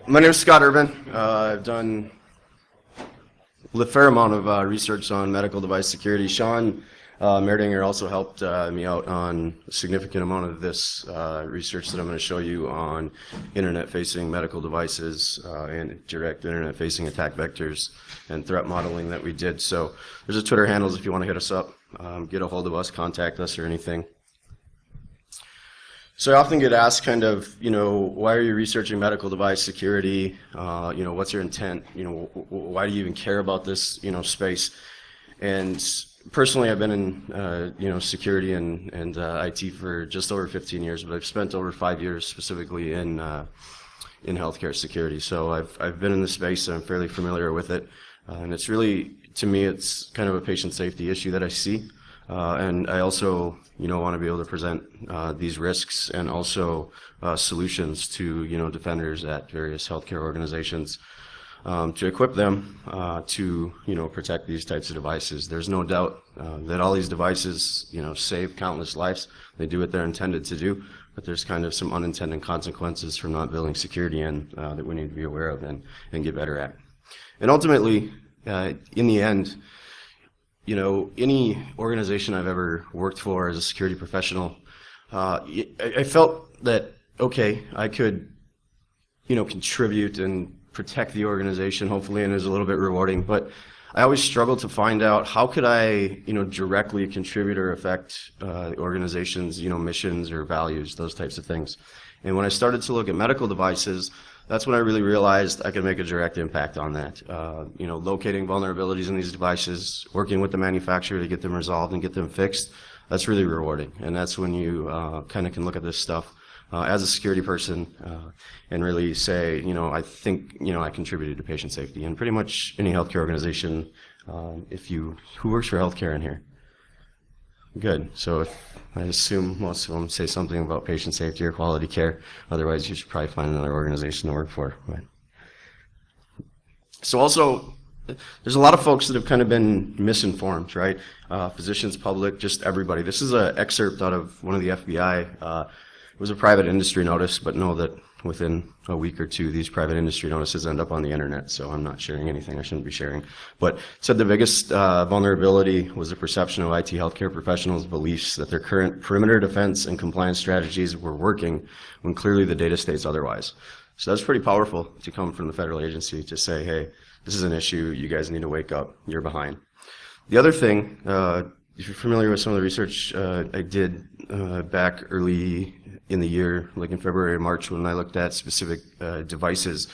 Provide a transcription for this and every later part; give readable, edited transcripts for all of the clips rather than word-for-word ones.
My name is Scott Erven. I've done a fair amount of research on medical device security. Sean Merdinger also helped me out on a significant amount of this research that I'm going to show you on internet-facing medical devices and direct internet-facing attack vectors and threat modeling that we did. So there's a Twitter handles if you want to hit us up, get a hold of us, contact us or anything. So I often get asked kind of, why are you researching medical device security? What's your intent? Why do you even care about this, space? And personally, I've been in, security and IT for just over 15 years, but I've spent over 5 years specifically in healthcare security. So I've been in this space and I'm fairly familiar with it. And it's really, to me, it's kind of a patient safety issue that I see. And I also, want to be able to present these risks and also solutions to, defenders at various healthcare organizations to equip them to, protect these types of devices. There's no doubt that all these devices, save countless lives. They do what they're intended to do, but there's kind of some unintended consequences from not building security in that we need to be aware of and get better at. And ultimately, in the end, any organization I've ever worked for as a security professional, I felt that, okay, I could, contribute and protect the organization, hopefully, and it was a little bit rewarding, but I always struggled to find out how could I, directly contribute or affect the organization's, missions or values, those types of things. And when I started to look at medical devices, that's when I really realized I could make a direct impact on that. Locating vulnerabilities in these devices, working with the manufacturer to get them resolved and get them fixed, that's really rewarding. And that's when you kind of can look at this stuff as a security person and really say, I think, I contributed to patient safety. And pretty much any healthcare organization, who works for healthcare in here? Good. So I assume most of them say something about patient safety or quality care. Otherwise, you should probably find another organization to work for. Right? So also, there's a lot of folks that have kind of been misinformed, right? Physicians, public, just everybody. This is an excerpt out of one of the FBI. It was a private industry notice, but know that within a week or two, these private industry notices end up on the internet, so I'm not sharing anything I shouldn't be sharing. But it said the biggest vulnerability was the perception of IT healthcare professionals' beliefs that their current perimeter defense and compliance strategies were working when clearly the data states otherwise. So that's pretty powerful to come from the federal agency to say, hey, this is an issue, you guys need to wake up, you're behind. The other thing, if you're familiar with some of the research I did back early in the year, like in February or March, when I looked at specific devices,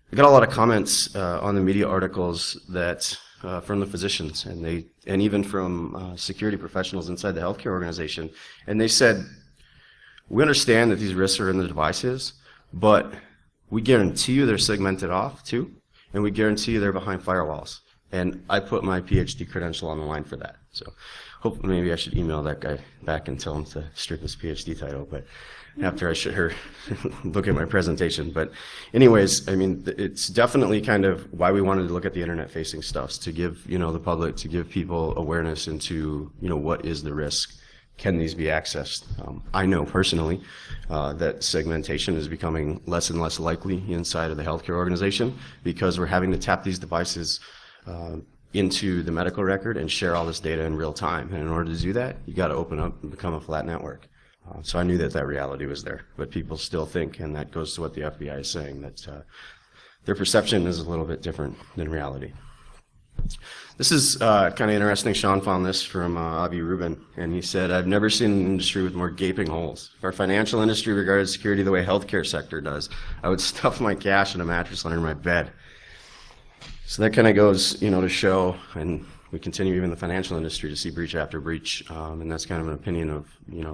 I got a lot of comments on the media articles that from the physicians and even from security professionals inside the healthcare organization, and they said, we understand that these risks are in the devices, but we guarantee you they're segmented off too, and we guarantee you they're behind firewalls. And I put my PhD credential on the line for that. So hopefully maybe I should email that guy back and tell him to strip his PhD title, but after I should look at my presentation. But anyways, I mean, it's definitely kind of why we wanted to look at the internet-facing stuff, to give, the public, to give people awareness into, what is the risk? Can these be accessed? I know personally that segmentation is becoming less and less likely inside of the healthcare organization because we're having to tap these devices into the medical record and share all this data in real time. And in order to do that, you got to open up and become a flat network. So I knew that reality was there, but people still think, and that goes to what the FBI is saying, that their perception is a little bit different than reality. This is kind of interesting. Sean found this from Avi Rubin, and he said, I've never seen an industry with more gaping holes. If our financial industry regarded security the way healthcare sector does, I would stuff my cash in a mattress under my bed. So that kind of goes, to show, and we continue even the financial industry to see breach after breach, and that's kind of an opinion of,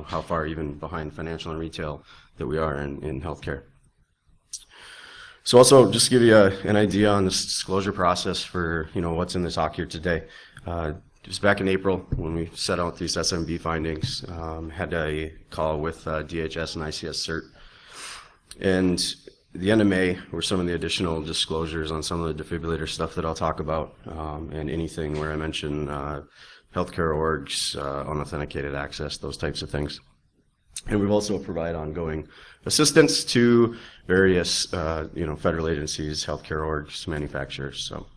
how far even behind financial and retail that we are in healthcare. So also, just to give you an idea on this disclosure process for, what's in this talk here today. It was back in April when we set out these SMB findings, had a call with DHS and ICS CERT, and the end of May were some of the additional disclosures on some of the defibrillator stuff that I'll talk about, and anything where I mention healthcare orgs, unauthenticated access, those types of things. And we've also provided ongoing assistance to various, federal agencies, healthcare orgs, manufacturers. So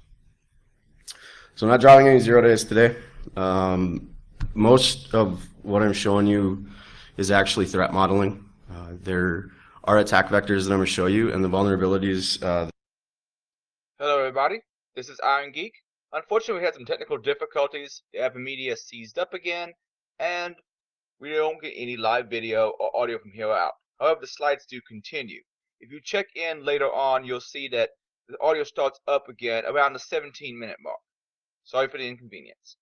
I'm not drawing any 0 days today. Most of what I'm showing you is actually threat modeling. There are attack vectors that I'm going to show you, and the vulnerabilities. Hello everybody, this is Iron Geek. Unfortunately, we had some technical difficulties. The Erven media seized up again, and we don't get any live video or audio from here out. However, the slides do continue. If you check in later on, you'll see that the audio starts up again around the 17-minute mark. Sorry for the inconvenience.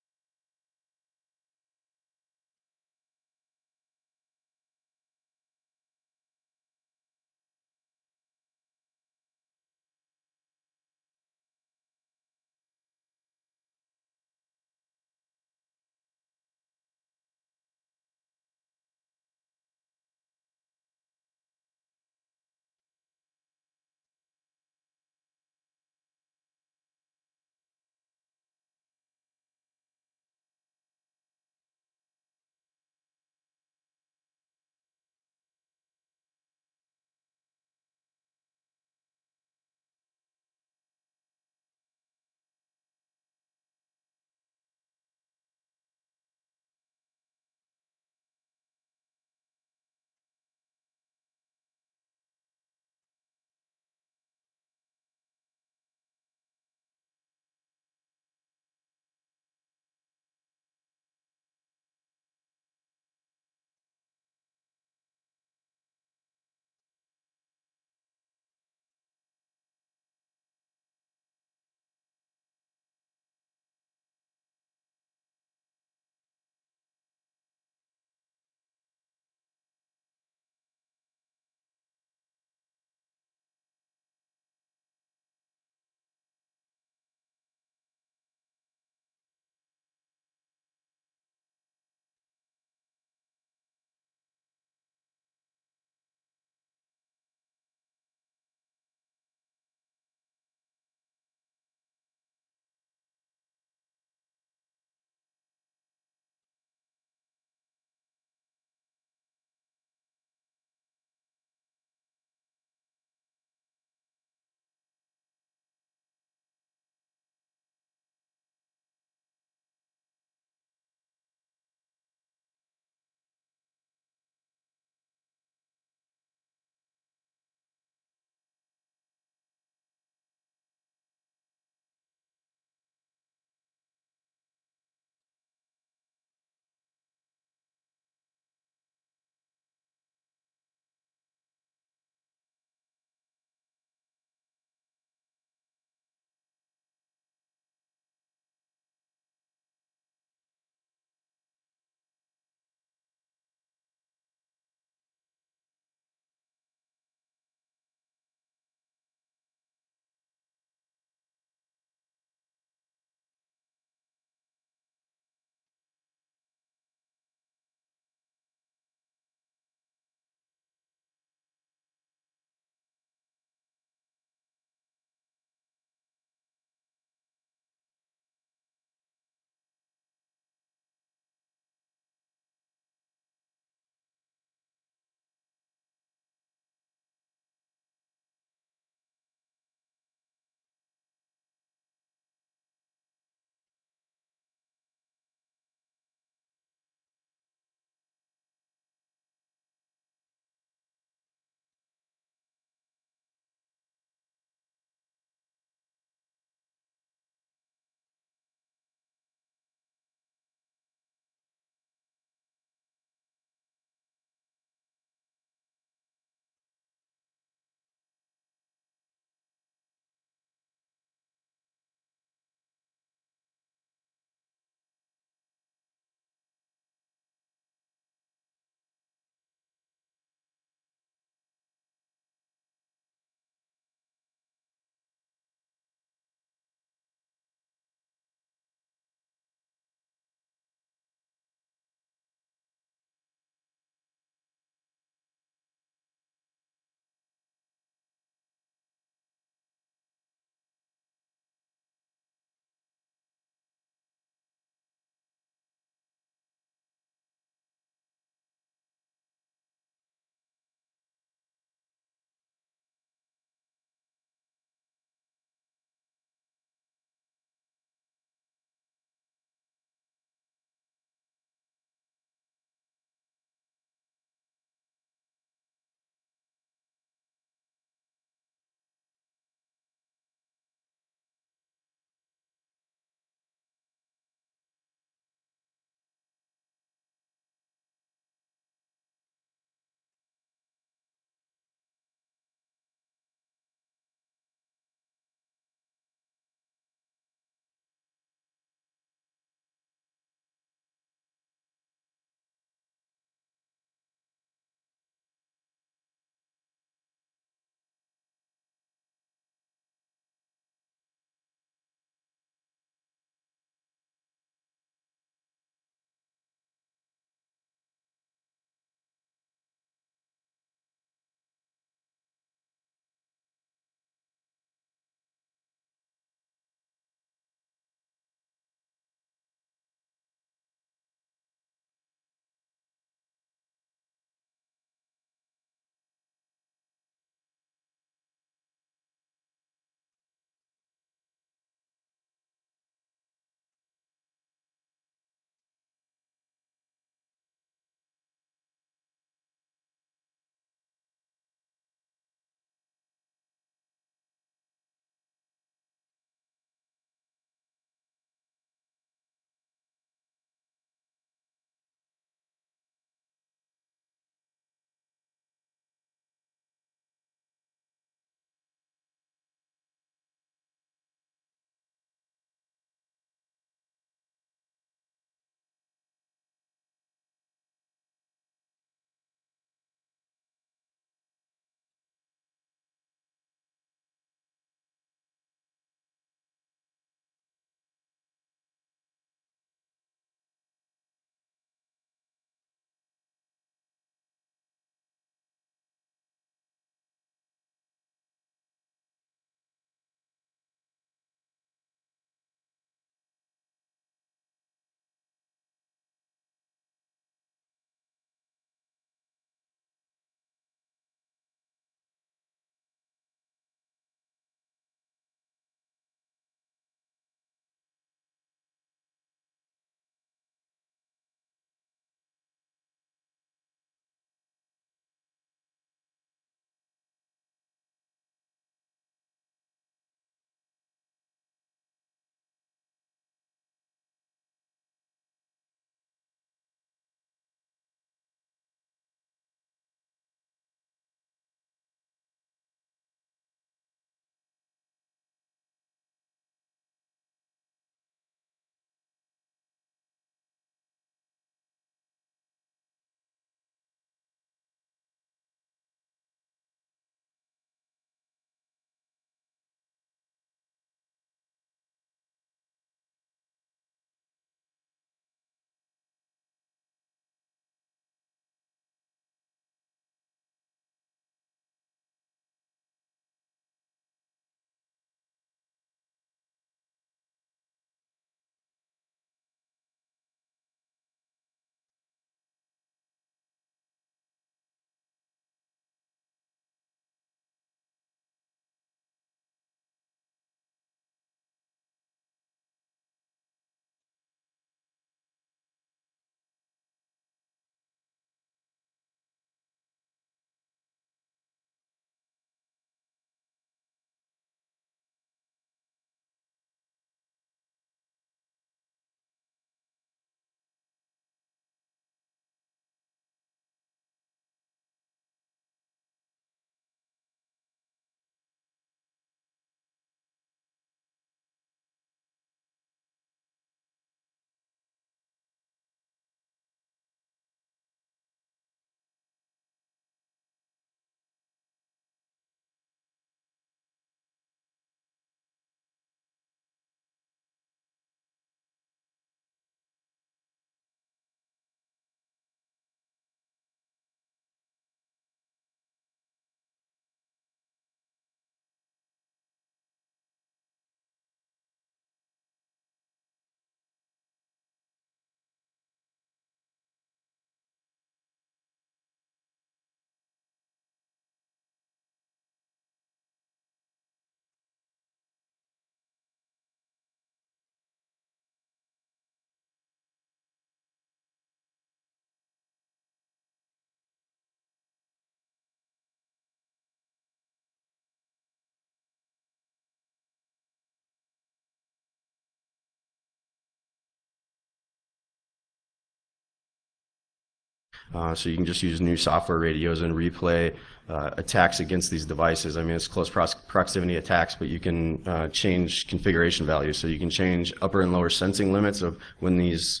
So you can just use new software radios and replay attacks against these devices. I mean, it's close proximity attacks, but you can change configuration values. So you can change upper and lower sensing limits of when these,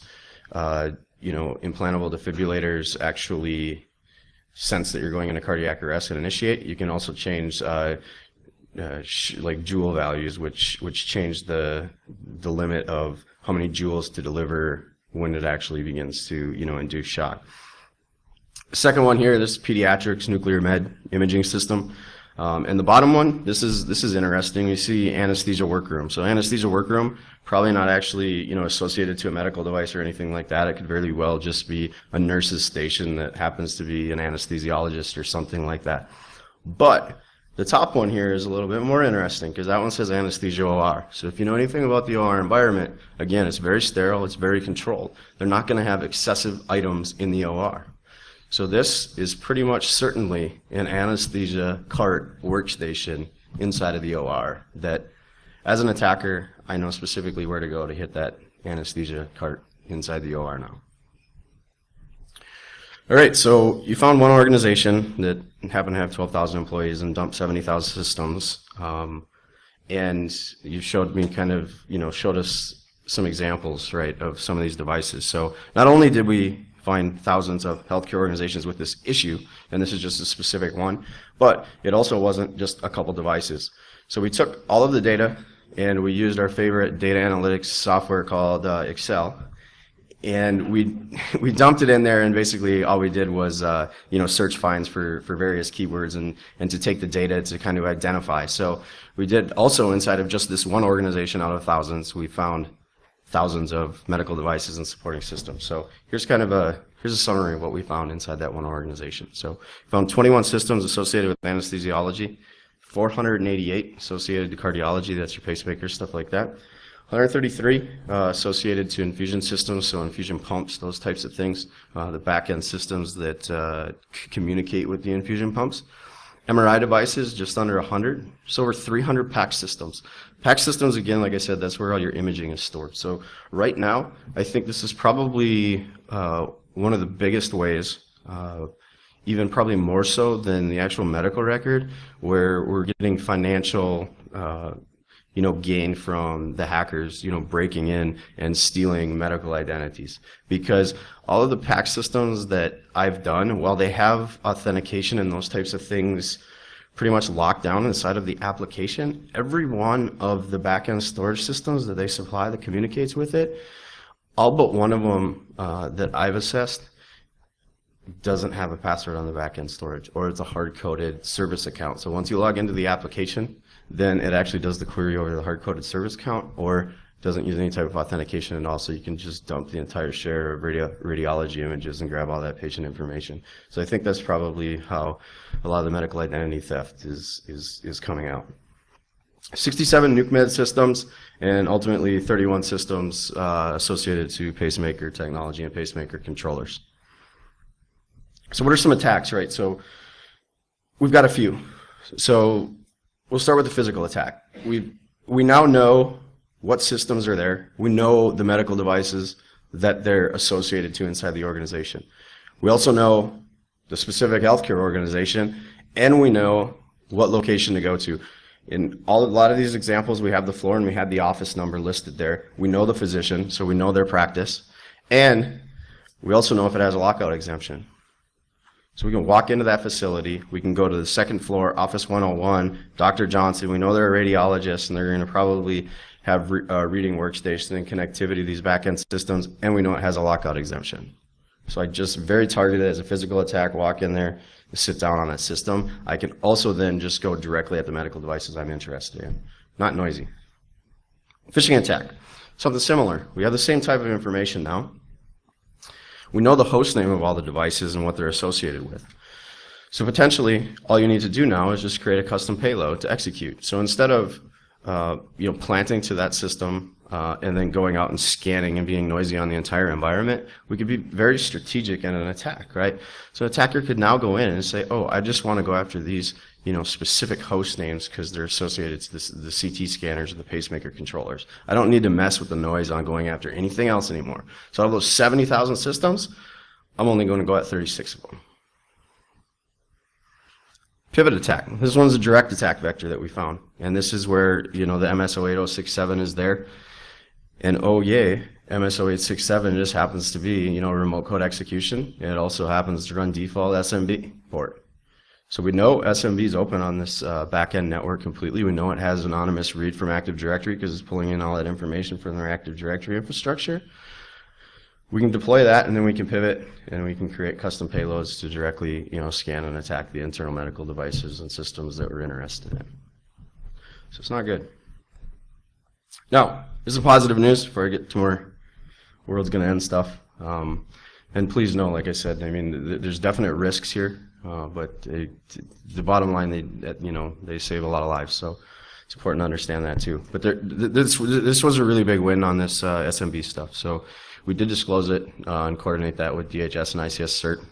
implantable defibrillators actually sense that you're going into cardiac arrest and initiate. You can also change like joule values, which change the limit of how many joules to deliver when it actually begins to induce shock. Second one here, this is pediatrics nuclear med imaging system. And the bottom one, this is interesting. You see anesthesia workroom. So anesthesia workroom, probably not actually associated to a medical device or anything like that. It could very well just be a nurse's station that happens to be an anesthesiologist or something like that. But the top one here is a little bit more interesting because that one says anesthesia OR. So if you know anything about the OR environment, again, it's very sterile, it's very controlled. They're not going to have excessive items in the OR. So this is pretty much certainly an anesthesia cart workstation inside of the OR that, as an attacker, I know specifically where to go to hit that anesthesia cart inside the OR now. All right, so you found one organization that happened to have 12,000 employees and dumped 70,000 systems, and you showed me showed us some examples, right, of some of these devices. So not only did we find thousands of healthcare organizations with this issue, and this is just a specific one, but it also wasn't just a couple devices. So we took all of the data and we used our favorite data analytics software called Excel, and we dumped it in there, and basically all we did was search finds for various keywords and to take the data to kind of identify. So we did also, inside of just this one organization out of thousands, we found thousands of medical devices and supporting systems. So here's a summary of what we found inside that one organization. So we found 21 systems associated with anesthesiology, 488 associated to cardiology, that's your pacemaker, stuff like that. 133 associated to infusion systems, so infusion pumps, those types of things, the back-end systems that communicate with the infusion pumps. MRI devices, just under 100. Just over 300 PAC systems. PAC systems, again, like I said, that's where all your imaging is stored. So right now, I think this is probably one of the biggest ways, even probably more so than the actual medical record, where we're getting financial gain from the hackers, breaking in and stealing medical identities. Because all of the PAC systems that I've done, while they have authentication and those types of things pretty much locked down inside of the application, every one of the back-end storage systems that they supply that communicates with it, all but one of them that I've assessed doesn't have a password on the back-end storage, or it's a hard-coded service account. So once you log into the application, then it actually does the query over the hard-coded service account, or doesn't use any type of authentication at all, so you can just dump the entire share of radiology images and grab all that patient information. So I think that's probably how a lot of the medical identity theft is coming out. 67 nuke med systems, and ultimately 31 systems associated to pacemaker technology and pacemaker controllers. So what are some attacks, right? So we've got a few. So we'll start with the physical attack. We now know what systems are there. We know the medical devices that they're associated to inside the organization. We also know the specific healthcare organization, and we know what location to go to. In a lot of these examples, we have the floor and we have the office number listed there. We know the physician, so we know their practice. And we also know if it has a lockout exemption. So we can walk into that facility, we can go to the second floor, office 101, Dr. Johnson, we know they're a radiologist and they're going to probably have a reading workstation and connectivity to these back-end systems, and we know it has a lockout exemption. So I just very targeted as a physical attack, walk in there, sit down on that system. I can also then just go directly at the medical devices I'm interested in. Not noisy. Phishing attack, something similar. We have the same type of information now. We know the host name of all the devices and what they're associated with. So potentially, all you need to do now is just create a custom payload to execute. So instead of planting to that system and then going out and scanning and being noisy on the entire environment, we could be very strategic in an attack, right? So an attacker could now go in and say, oh, I just want to go after these specific host names because they're associated to the CT scanners or the pacemaker controllers. I don't need to mess with the noise on going after anything else anymore. So out of those 70,000 systems, I'm only going to go at 36 of them. Pivot attack. This one's a direct attack vector that we found. And this is where, the MS08067 is there. And oh yay, MS08067 just happens to be, remote code execution. It also happens to run default SMB port. So we know SMB is open on this backend network completely. We know it has anonymous read from Active Directory because it's pulling in all that information from their Active Directory infrastructure. We can deploy that, and then we can pivot, and we can create custom payloads to directly, scan and attack the internal medical devices and systems that we're interested in. So it's not good. Now, this is positive news before I get to more world's going to end stuff. And please know, like I said, there's definite risks here, but the bottom line, they save a lot of lives. So it's important to understand that too. But this was a really big win on this SMB stuff. So we did disclose it and coordinate that with DHS and ICS CERT.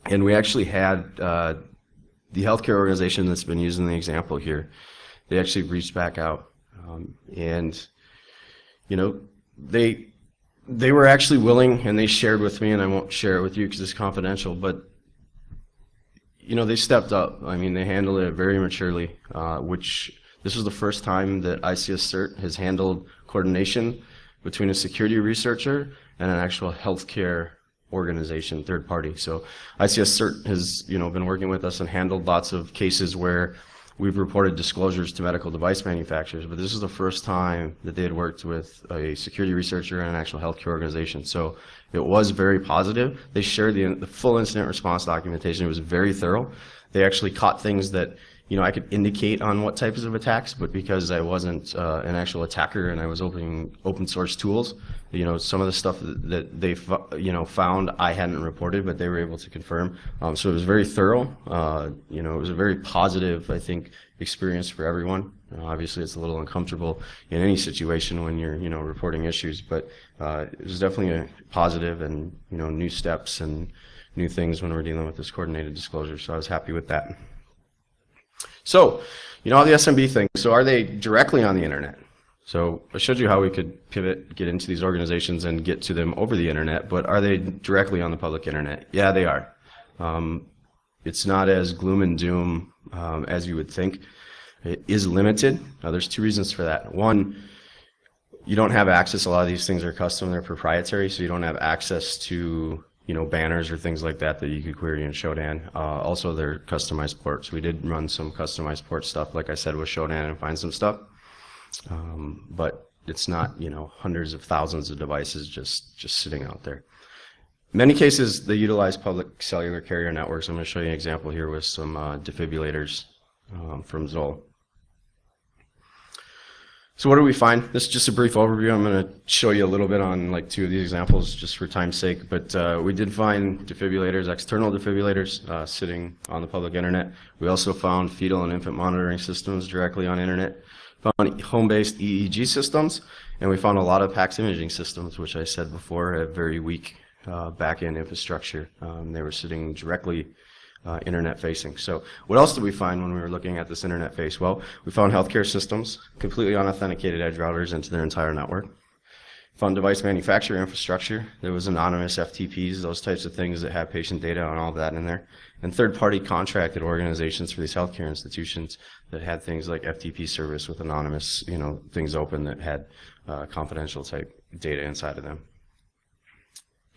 And we actually had the healthcare organization that's been using the example here. They actually reached back out. They were actually willing, and they shared with me, and I won't share it with you because it's confidential, but they stepped up. They handled it very maturely, which this was the first time that ICS CERT has handled coordination between a security researcher and an actual healthcare organization, third party. So ICS CERT has been working with us and handled lots of cases where we've reported disclosures to medical device manufacturers, but this is the first time that they had worked with a security researcher and an actual healthcare organization. So it was very positive. They shared the full incident response documentation. It was very thorough. They actually caught things that I could indicate on what types of attacks, but because I wasn't an actual attacker and I was open source tools, some of the stuff that they found I hadn't reported, but they were able to confirm. So it was very thorough. It was a very positive, I think, experience for everyone. Obviously, it's a little uncomfortable in any situation when you're reporting issues, but it was definitely a positive and new steps and new things when we're dealing with this coordinated disclosure. So I was happy with that. So, all the SMB things, so are they directly on the internet? So I showed you how we could pivot, get into these organizations and get to them over the internet, but are they directly on the public internet? Yeah, they are. It's not as gloom and doom as you would think. It is limited. There's two reasons for that. One, you don't have access. A lot of these things are custom, they're proprietary, so you don't have access to banners or things like that you could query in Shodan. Also, they're customized ports. We did run some customized port stuff, like I said, with Shodan and find some stuff. But it's not, hundreds of thousands of devices just sitting out there. In many cases, they utilize public cellular carrier networks. I'm going to show you an example here with some defibrillators from Zoll. So what do we find? This is just a brief overview. I'm going to show you a little bit on two of these examples just for time's sake, but we did find defibrillators, external defibrillators, sitting on the public internet. We also found fetal and infant monitoring systems directly on internet, found home-based EEG systems, and we found a lot of PACS imaging systems, which I said before have very weak back-end infrastructure. They were sitting directly internet facing. So what else did we find when we were looking at this internet face? Well, we found healthcare systems, completely unauthenticated edge routers into their entire network. Found device manufacturer infrastructure. There was anonymous FTPs, those types of things that have patient data and all of that in there. And third-party contracted organizations for these healthcare institutions that had things like FTP service with anonymous, things open that had confidential type data inside of them.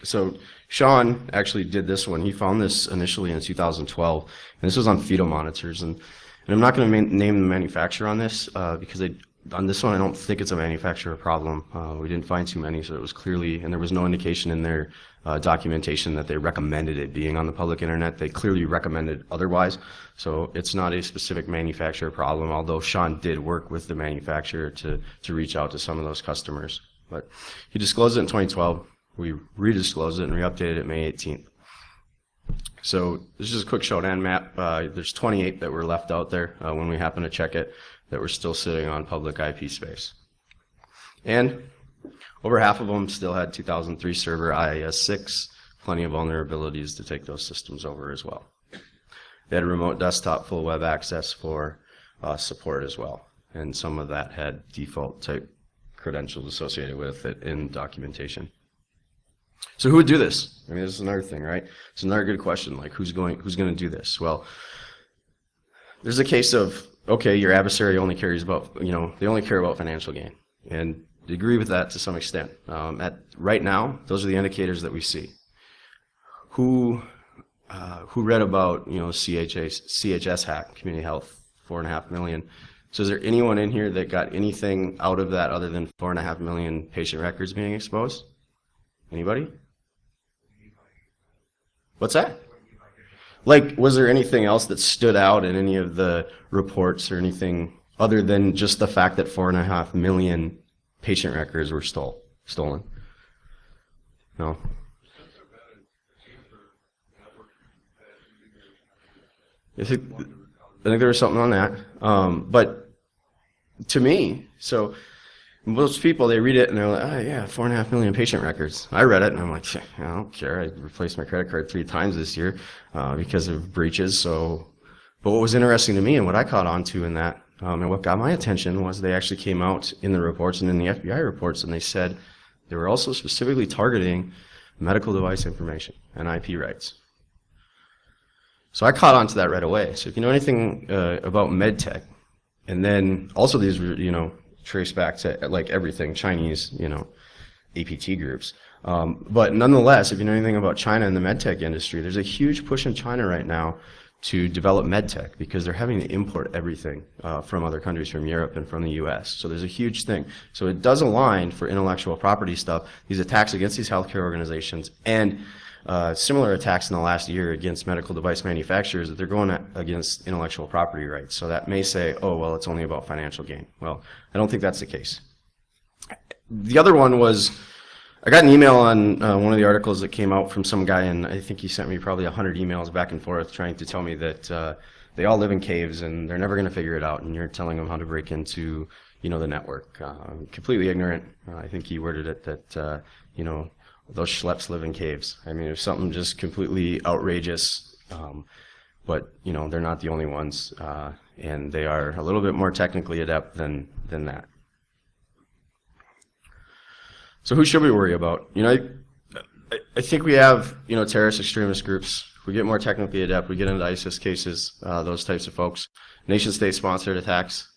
So Sean actually did this one. He found this initially in 2012, and this was on fetal monitors. And I'm not going to name the manufacturer on this because on this one I don't think it's a manufacturer problem. We didn't find too many, so it was clearly, and there was no indication in their documentation that they recommended it being on the public internet. They clearly recommended otherwise, so it's not a specific manufacturer problem, although Sean did work with the manufacturer to reach out to some of those customers. But he disclosed it in 2012. We redisclosed it and re-updated it May 18th. So this is just a quick Shodan map. There's 28 that were left out there when we happened to check it that were still sitting on public IP space. And over half of them still had 2003 server IIS-6, plenty of vulnerabilities to take those systems over as well. They had a remote desktop, full web access for support as well. And some of that had default type credentials associated with it in documentation. So who would do this? I mean, this is another thing, right? It's another good question. Like, who's going to do this? Well, there's a case of, okay, your adversary only cares about, they only care about financial gain, and I agree with that to some extent. Right now, those are the indicators that we see. Who read about CHS hack, community health, 4.5 million? So is there anyone in here that got anything out of that other than 4.5 million patient records being exposed? Anybody? What's that? Like, was there anything else that stood out in any of the reports or anything other than just the fact that 4.5 million patient records were stolen? No. I think there was something on that. But to me, so most people, they read it and they're like, oh yeah, 4.5 million patient records. I read it and I'm like, I don't care. I replaced my credit card 3 times this year because of breaches. So, but what was interesting to me and what I caught on to in that, and what got my attention was they actually came out in the reports and in the FBI reports and they said they were also specifically targeting medical device information and IP rights. So I caught on to that right away. So if you know anything about medtech, and then also these were, trace back to like everything Chinese, APT groups. But nonetheless, if you know anything about China and the medtech industry, there's a huge push in China right now to develop medtech because they're having to import everything from other countries, from Europe and from the US. So there's a huge thing. So it does align for intellectual property stuff, these attacks against these healthcare organizations, and similar attacks in the last year against medical device manufacturers, that they're going against intellectual property rights. So that may say, oh, well, it's only about financial gain. Well, I don't think that's the case. The other one was, I got an email on one of the articles that came out from some guy, and I think he sent me probably 100 emails back and forth trying to tell me that they all live in caves and they're never going to figure it out, and you're telling them how to break into, the network. Completely ignorant. I think he worded it that, those schleps live in caves. I mean, it was something just completely outrageous, but they're not the only ones, and they are a little bit more technically adept than that. So who should we worry about? I think we have terrorist extremist groups. We get more technically adept. We get into ISIS cases, those types of folks. Nation-state sponsored attacks.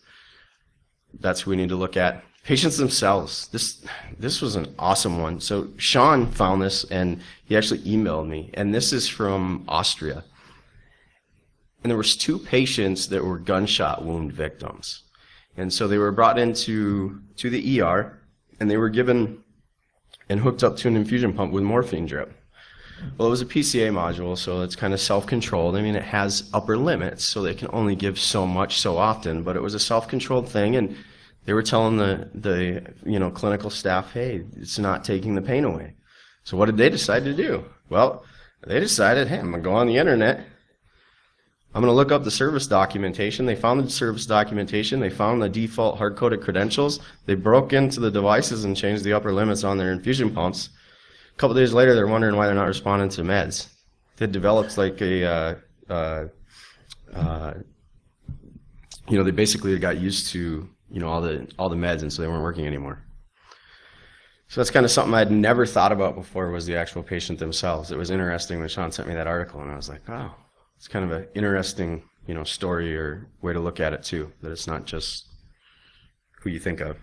That's who we need to look at. Patients themselves. This was an awesome one. So Sean found this and he actually emailed me. And this is from Austria. And there was 2 patients that were gunshot wound victims. And so they were brought into the ER and they were given and hooked up to an infusion pump with morphine drip. Well, it was a PCA module, so it's kind of self-controlled. I mean, it has upper limits, so they can only give so much so often, but it was a self-controlled thing, and they were telling the clinical staff, hey, it's not taking the pain away. So what did they decide to do? Well, they decided, hey, I'm going to go on the internet. I'm going to look up the service documentation. They found the service documentation. They found the default hard-coded credentials. They broke into the devices and changed the upper limits on their infusion pumps. A couple days later, they're wondering why they're not responding to meds. They developed like they basically got used to all the meds, and so they weren't working anymore. So that's kind of something I'd never thought about before, was the actual patient themselves. It was interesting when Sean sent me that article, and I was like, oh, it's kind of an interesting story or way to look at it too, that it's not just who you think of.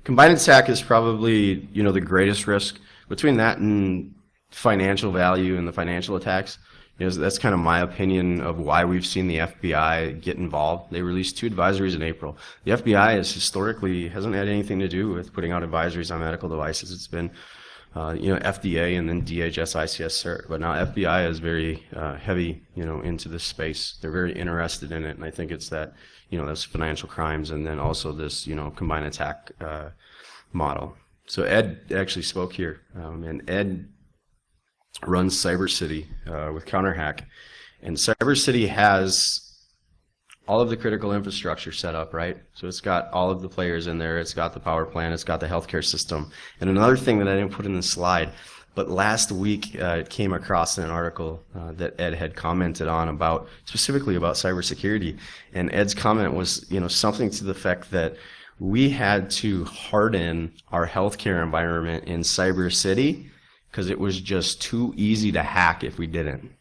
Combined attack is probably the greatest risk. Between that and financial value and the financial attacks, that's kind of my opinion of why we've seen the FBI get involved. They released 2 advisories in April. The FBI hasn't had anything to do with putting out advisories on medical devices. It's been FDA and then DHS ICS cert, but now FBI is very heavy into this space. They're very interested in it, and I think it's that those financial crimes and then also this combined attack model. So Ed actually spoke here, and Ed runs CyberCity with CounterHack, and CyberCity has all of the critical infrastructure set up, right? So it's got all of the players in there. It's got the power plant. It's got the healthcare system. And another thing that I didn't put in the slide, but last week it came across an article that Ed had commented on specifically about cybersecurity, and Ed's comment was something to the effect that we had to harden our healthcare environment in CyberCity because it was just too easy to hack if we didn't.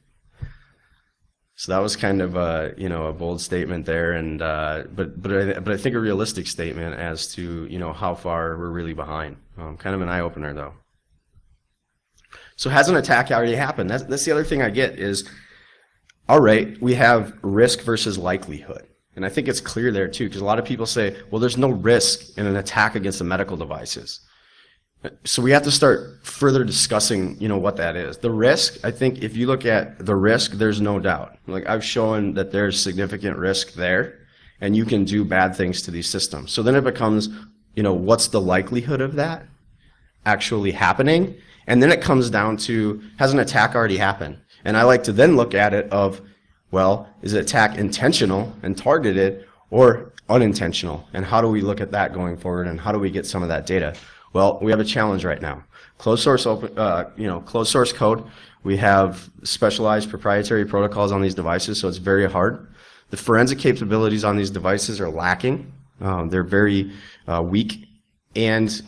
So that was kind of a, a bold statement there, and but I think a realistic statement as to, how far we're really behind. Kind of an eye opener though. So has an attack already happened? That's the other thing I get is, all right, we have risk versus likelihood. And I think it's clear there too, because a lot of people say, well, there's no risk in an attack against the medical devices. So we have to start further discussing, what that is. The risk, I think if you look at the risk, there's no doubt. Like I've shown that there's significant risk there, and you can do bad things to these systems. So then it becomes, what's the likelihood of that actually happening? And then it comes down to, has an attack already happened? And I like to then look at it of, well, is the attack intentional and targeted or unintentional? And how do we look at that going forward, and how do we get some of that data? Well, we have a challenge right now. Closed source closed source code. We have specialized proprietary protocols on these devices, so it's very hard. The forensic capabilities on these devices are lacking. They're very weak, and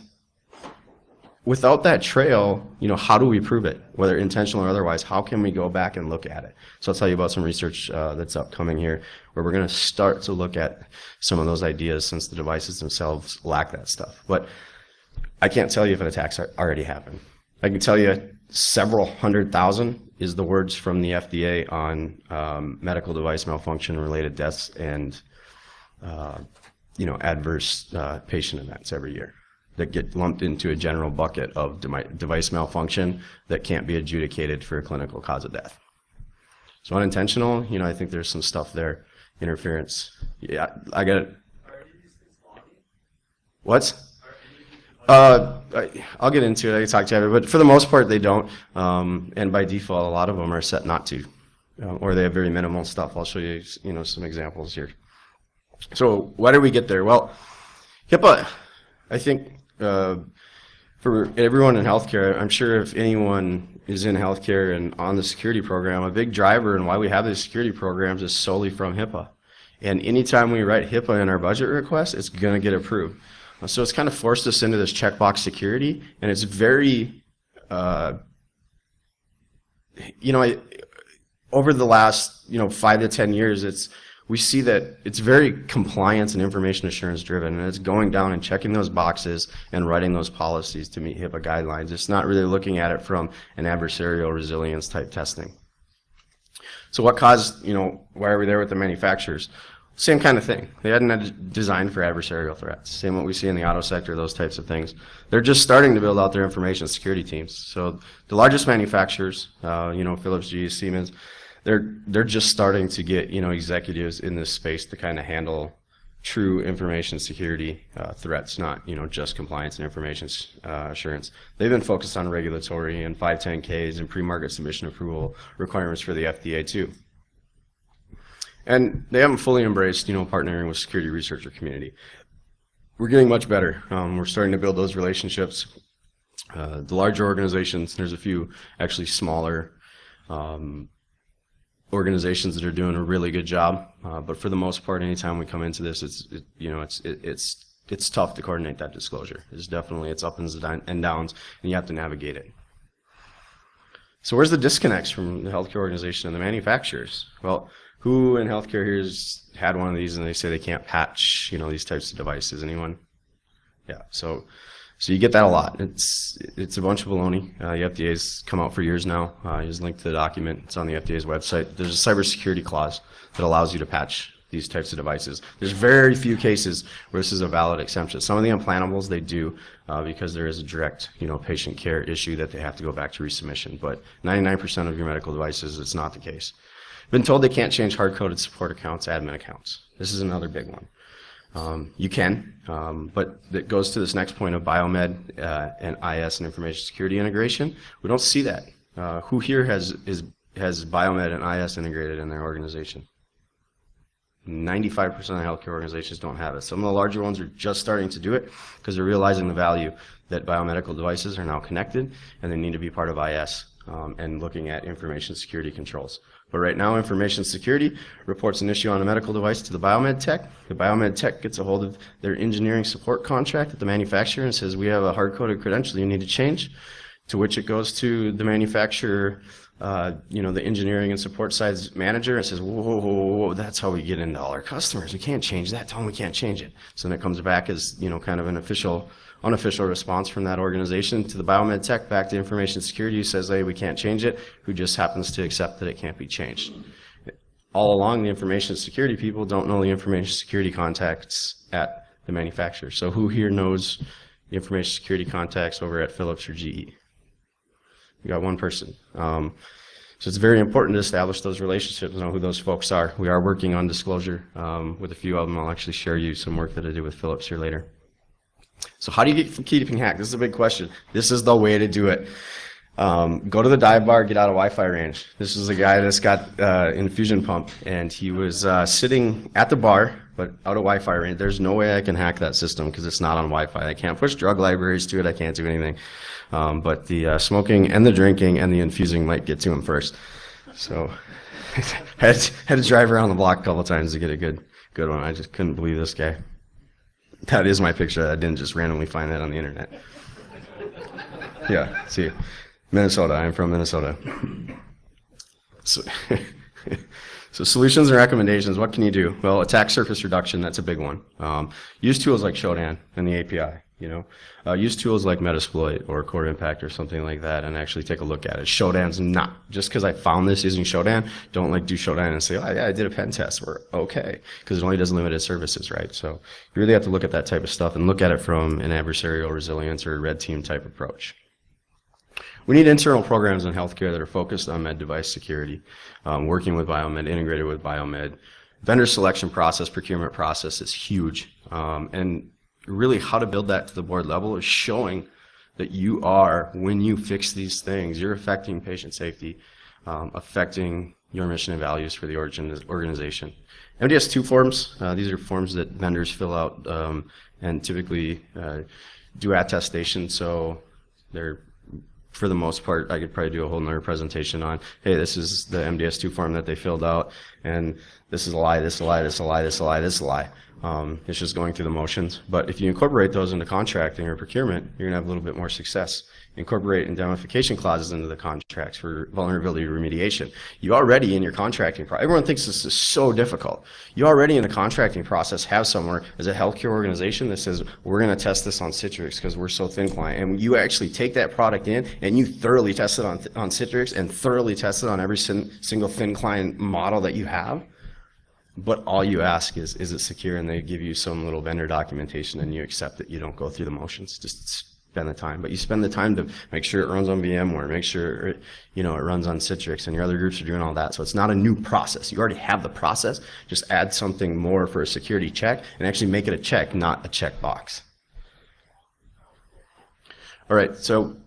without that trail, how do we prove it, whether intentional or otherwise? How can we go back and look at it? So I'll tell you about some research that's upcoming here, where we're going to start to look at some of those ideas, since the devices themselves lack that stuff. But I can't tell you if an attack's already happened. I can tell you several 100,000 is the words from the FDA on medical device malfunction related deaths and adverse patient events every year that get lumped into a general bucket of device malfunction that can't be adjudicated for a clinical cause of death. So unintentional, I think there's some stuff there. Interference. Yeah, I got it. What? I'll get into it. I can talk to you, but for the most part, they don't. And by default, a lot of them are set not to, or they have very minimal stuff. I'll show you, some examples here. So why did we get there? Well, HIPAA, I think, for everyone in healthcare, I'm sure if anyone is in healthcare and on the security program, a big driver and why we have these security programs is solely from HIPAA. And anytime we write HIPAA in our budget request, it's going to get approved. So it's kind of forced us into this checkbox security, and it's very, over the last, 5 to 10 years, we see that it's very compliance and information assurance driven, and it's going down and checking those boxes and writing those policies to meet HIPAA guidelines. It's not really looking at it from an adversarial resilience type testing. So what caused, why are we there with the manufacturers? Same kind of thing. They hadn't designed for adversarial threats. Same what we see in the auto sector, those types of things. They're just starting to build out their information security teams. So the largest manufacturers, Philips, GE, Siemens, they're just starting to get, executives in this space to kind of handle true information security threats, not, just compliance and information assurance. They've been focused on regulatory and 510Ks and pre-market submission approval requirements for the FDA too. And they haven't fully embraced, partnering with security researcher community. We're getting much better. We're starting to build those relationships. The larger organizations, there's a few actually smaller organizations that are doing a really good job. But for the most part, anytime we come into this, it's tough to coordinate that disclosure. It's ups and downs, and you have to navigate it. So where's the disconnects from the healthcare organization and the manufacturers? Well, who in healthcare here has had one of these and they say they can't patch, these types of devices? Anyone? Yeah. So you get that a lot. It's a bunch of baloney. The FDA's come out for years now. Here's a link to the document. It's on the FDA's website. There's a cybersecurity clause that allows you to patch these types of devices. There's very few cases where this is a valid exemption. Some of the implantables they do because there is a direct, patient care issue that they have to go back to resubmission. But 99% of your medical devices, it's not the case. Been told they can't change hard-coded support accounts, admin accounts. This is another big one. You can, but it goes to this next point of biomed and IS and information security integration. We don't see that. Who here has biomed and IS integrated in their organization? 95% of healthcare organizations don't have it. Some of the larger ones are just starting to do it because they're realizing the value that biomedical devices are now connected and they need to be part of IS and looking at information security controls. But right now, information security reports an issue on a medical device to the biomed tech. The biomed tech gets a hold of their engineering support contract at the manufacturer and says, we have a hard-coded credential you need to change. to which it goes to the manufacturer, the engineering and support side's manager, and says, whoa, that's how we get into all our customers. We can't change that. Tell them we can't change it. So then it comes back as, kind of an unofficial response from that organization to the biomed tech, back to information security, who says, hey, we can't change it, who just happens to accept that it can't be changed. All along, the information security people don't know the information security contacts at the manufacturer. So who here knows the information security contacts over at Philips or GE? You got one person. So it's very important to establish those relationships, know who those folks are. We are working on disclosure with a few of them. I'll actually share you some work that I did with Philips here later. So how do you get from keeping hacked? This is a big question. This is the way to do it. Go to the dive bar, get out of Wi-Fi range. This is a guy that's got an infusion pump, and he was sitting at the bar, but out of Wi-Fi range. There's no way I can hack that system because it's not on Wi-Fi. I can't push drug libraries to it. I can't do anything. But the smoking and the drinking and the infusing might get to him first. So had to drive around the block a couple times to get a good one. I just couldn't believe this guy. That is my picture. I didn't just randomly find that on the internet. Yeah, see, Minnesota. I'm from Minnesota. So solutions and recommendations, what can you do? Well, attack surface reduction, that's a big one. Use tools like Shodan and the API, Use tools like Metasploit or Core Impact or something like that and actually take a look at it. Shodan's not, just because I found this using Shodan, don't do Shodan and say, oh yeah, I did a pen test. We're okay, because it only does limited services, right? So you really have to look at that type of stuff and look at it from an adversarial resilience or a red team type approach. We need internal programs in healthcare that are focused on med device security, working with biomed, integrated with biomed. Vendor selection process, procurement process is huge. And really how to build that to the board level is showing that you are, when you fix these things, you're affecting patient safety, affecting your mission and values for the organization. MDS-2 forms, these are forms that vendors fill out and typically do attestation, so they're, for the most part, I could probably do a whole nother presentation on, hey, this is the MDS-2 form that they filled out, and this is a lie, this is a lie, this is a lie, this is a lie, this is a lie. It's just going through the motions. But if you incorporate those into contracting or procurement, you're gonna have a little bit more success. Incorporate indemnification clauses into the contracts for vulnerability remediation. You already in your contracting process, everyone thinks this is so difficult. You already in the contracting process have somewhere as a healthcare organization that says, we're gonna test this on Citrix because we're so thin client. And you actually take that product in and you thoroughly test it on Citrix and thoroughly test it on every single thin client model that you have. But all you ask is it secure? And they give you some little vendor documentation and you accept it. You don't go through the motions, just spend the time. But you spend the time to make sure it runs on VMware, make sure it runs on Citrix, and your other groups are doing all that. So it's not a new process. You already have the process. Just add something more for a security check and actually make it a check, not a checkbox. All right, so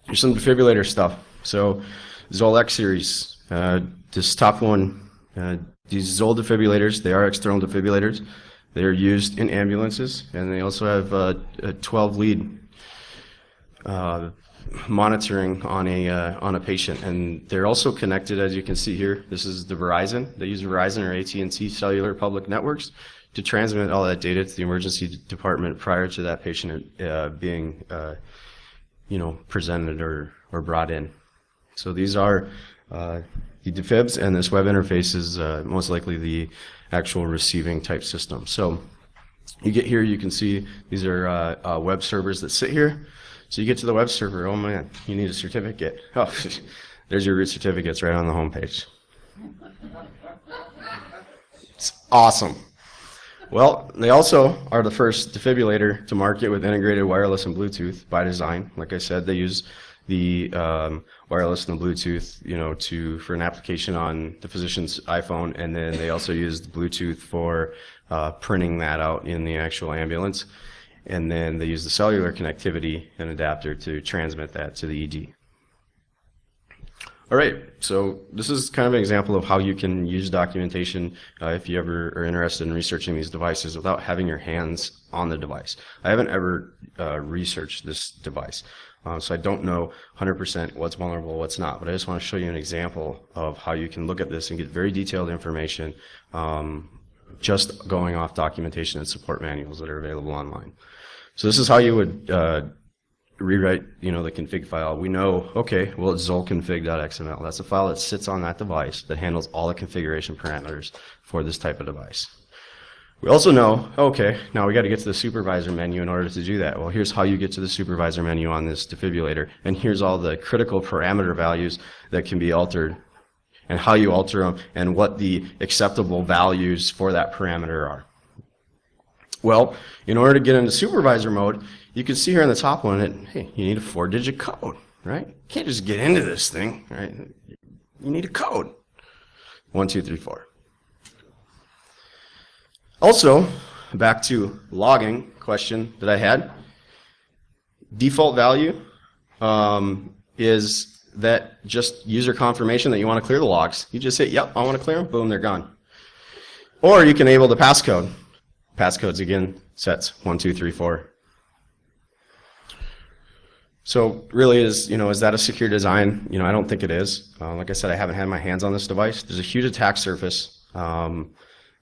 here's some defibrillator stuff. So Zoll-X series, this top one, these Zoll defibrillators, they are external defibrillators. They are used in ambulances, and they also have a 12 lead monitoring on a patient, and they're also connected, as you can see here. This is the Verizon. They use Verizon or AT&T cellular public networks to transmit all that data to the emergency department prior to that patient being presented or brought in. So these are the defibs, and this web interface is most likely the actual receiving type system. So you get here, you can see these are web servers that sit here. So you get to the web server, oh man, you need a certificate. Oh, there's your root certificates right on the home page. It's awesome. Well, they also are the first defibrillator to market with integrated wireless and Bluetooth by design. Like I said, they use the wireless and the Bluetooth, for an application on the physician's iPhone, and then they also use the Bluetooth for printing that out in the actual ambulance. And then they use the cellular connectivity and adapter to transmit that to the ED. All right, so this is kind of an example of how you can use documentation if you ever are interested in researching these devices without having your hands on the device. I haven't ever researched this device, so I don't know 100% what's vulnerable, what's not, but I just want to show you an example of how you can look at this and get very detailed information just going off documentation and support manuals that are available online. So this is how you would rewrite, the config file. We know, okay, well, it's zolconfig.xml. That's a file that sits on that device that handles all the configuration parameters for this type of device. We also know, okay, now we got to get to the supervisor menu in order to do that. Well, here's how you get to the supervisor menu on this defibrillator, and here's all the critical parameter values that can be altered, and how you alter them, and what the acceptable values for that parameter are. Well, in order to get into supervisor mode, you can see here in the top one that, hey, you need a 4-digit code, right? You can't just get into this thing, right? You need a code. 1, 2, 3, 4. Also, back to logging question that I had. Default value is that just user confirmation that you want to clear the logs. You just say, yep, I want to clear them, boom, they're gone. Or you can enable the passcode. Passcodes, again, sets 1, 2, 3, 4. So really is that a secure design? I don't think it is. Like I said, I haven't had my hands on this device. There's a huge attack surface.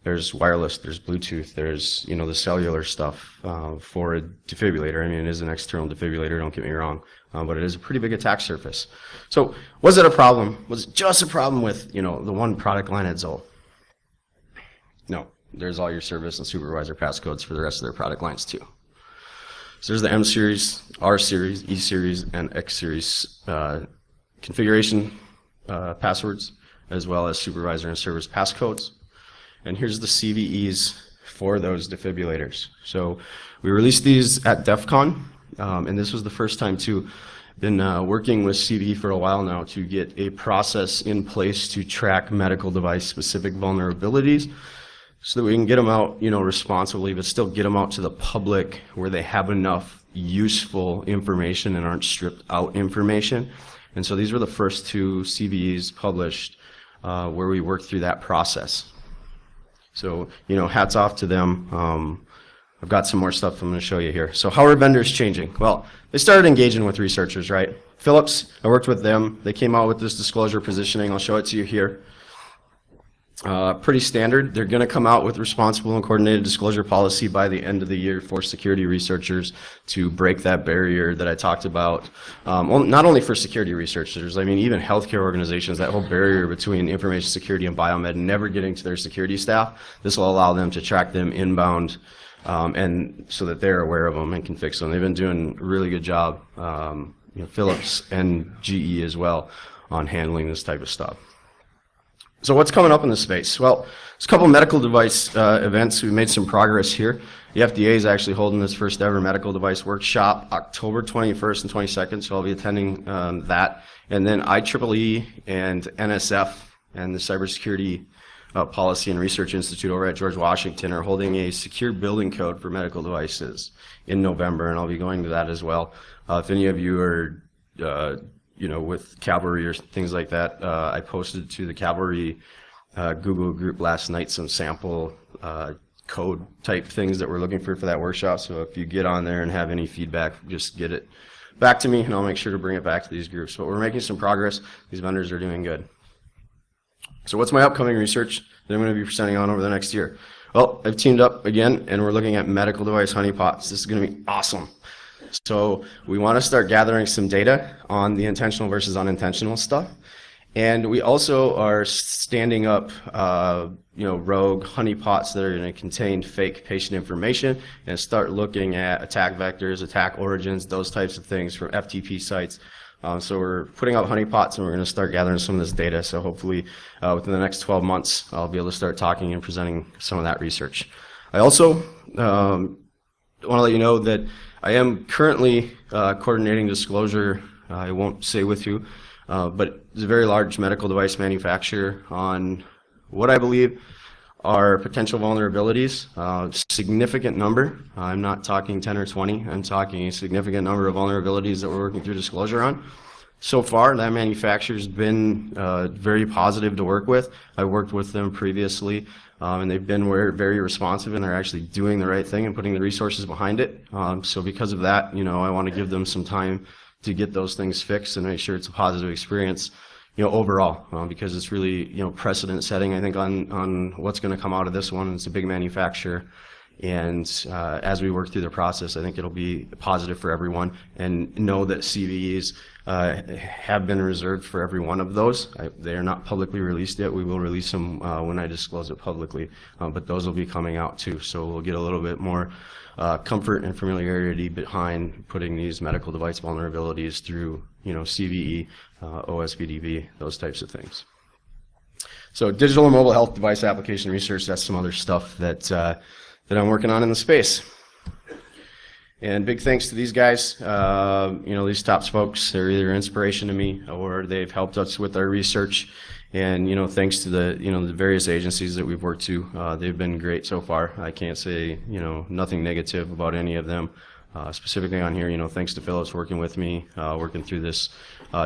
There's wireless, there's Bluetooth, there's, the cellular stuff for a defibrillator. I mean, it is an external defibrillator, don't get me wrong, but it is a pretty big attack surface. So was it a problem? Was it just a problem with, the one product line at Zoll? No, there's all your service and supervisor passcodes for the rest of their product lines too. So there's the M series, R series, E series, and X series configuration passwords, as well as supervisor and service passcodes. And here's the CVEs for those defibrillators. So we released these at DerbyCon, and this was the first time too. Been working with CVE for a while now to get a process in place to track medical device specific vulnerabilities, so that we can get them out, responsibly, but still get them out to the public where they have enough useful information and aren't stripped out information. And so these were the first 2 CVEs published where we worked through that process. So, hats off to them. I've got some more stuff I'm going to show you here. So how are vendors changing? Well, they started engaging with researchers, right? Philips, I worked with them. They came out with this disclosure positioning. I'll show it to you here. Pretty standard. They're going to come out with responsible and coordinated disclosure policy by the end of the year for security researchers to break that barrier that I talked about. Not only for security researchers, I mean, even healthcare organizations, that whole barrier between information security and biomed never getting to their security staff. This will allow them to track them inbound, and so that they're aware of them and can fix them. They've been doing a really good job, Philips and GE as well, on handling this type of stuff. So what's coming up in this space? Well, there's a couple medical device events. We've made some progress here. The FDA is actually holding this first ever medical device workshop October 21st and 22nd, so I'll be attending that. And then IEEE and NSF and the Cybersecurity Policy and Research Institute over at George Washington are holding a secure building code for medical devices in November, and I'll be going to that as well. If any of you are with cavalry or things like that, I posted to the cavalry Google group last night some sample code type things that we're looking for that workshop. So if you get on there and have any feedback, just get it back to me and I'll make sure to bring it back to these groups. But we're making some progress. These vendors are doing good. So what's my upcoming research that I'm going to be presenting on over the next year? Well, I've teamed up again and we're looking at medical device honeypots. This is going to be awesome. So we want to start gathering some data on the intentional versus unintentional stuff. And we also are standing up, rogue honeypots that are going to contain fake patient information and start looking at attack vectors, attack origins, those types of things from FTP sites. So we're putting out honeypots and we're going to start gathering some of this data. So hopefully within the next 12 months, I'll be able to start talking and presenting some of that research. I also want to let you know that I am currently coordinating disclosure. I won't say with who, but it's a very large medical device manufacturer on what I believe are potential vulnerabilities. Significant number. I'm not talking 10 or 20. I'm talking a significant number of vulnerabilities that we're working through disclosure on. So far, that manufacturer's been very positive to work with. I worked with them previously, and they've been very responsive, and they're actually doing the right thing and putting the resources behind it. So because of that, I want to give them some time to get those things fixed and make sure it's a positive experience, overall, because it's really, precedent setting, I think, on what's going to come out of this one. It's a big manufacturer, And as we work through the process, I think it'll be positive for everyone. And know that CVEs have been reserved for every one of those. They are not publicly released yet. We will release them when I disclose it publicly. But those will be coming out too. So we'll get a little bit more comfort and familiarity behind putting these medical device vulnerabilities through, CVE, OSVDV, those types of things. So digital and mobile health device application research, that's some other stuff that I'm working on in the space. And big thanks to these guys. These top folks, they're either inspiration to me or they've helped us with our research. And, thanks to the various agencies that we've worked to, they've been great so far. I can't say, nothing negative about any of them. Specifically on here, thanks to Phillips working with me, working through this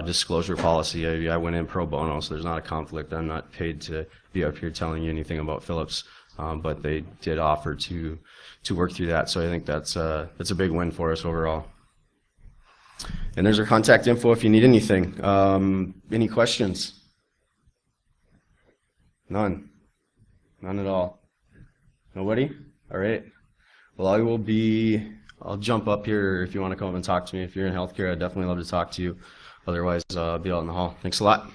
disclosure policy. I went in pro bono, so there's not a conflict. I'm not paid to be up here telling you anything about Phillips, but they did offer to work through that. So I think that's a big win for us overall. And there's our contact info if you need anything. Any questions? None at all. Nobody? All right. Well, I'll jump up here if you want to come up and talk to me. If you're in healthcare, I'd definitely love to talk to you. Otherwise, I'll be out in the hall. Thanks a lot.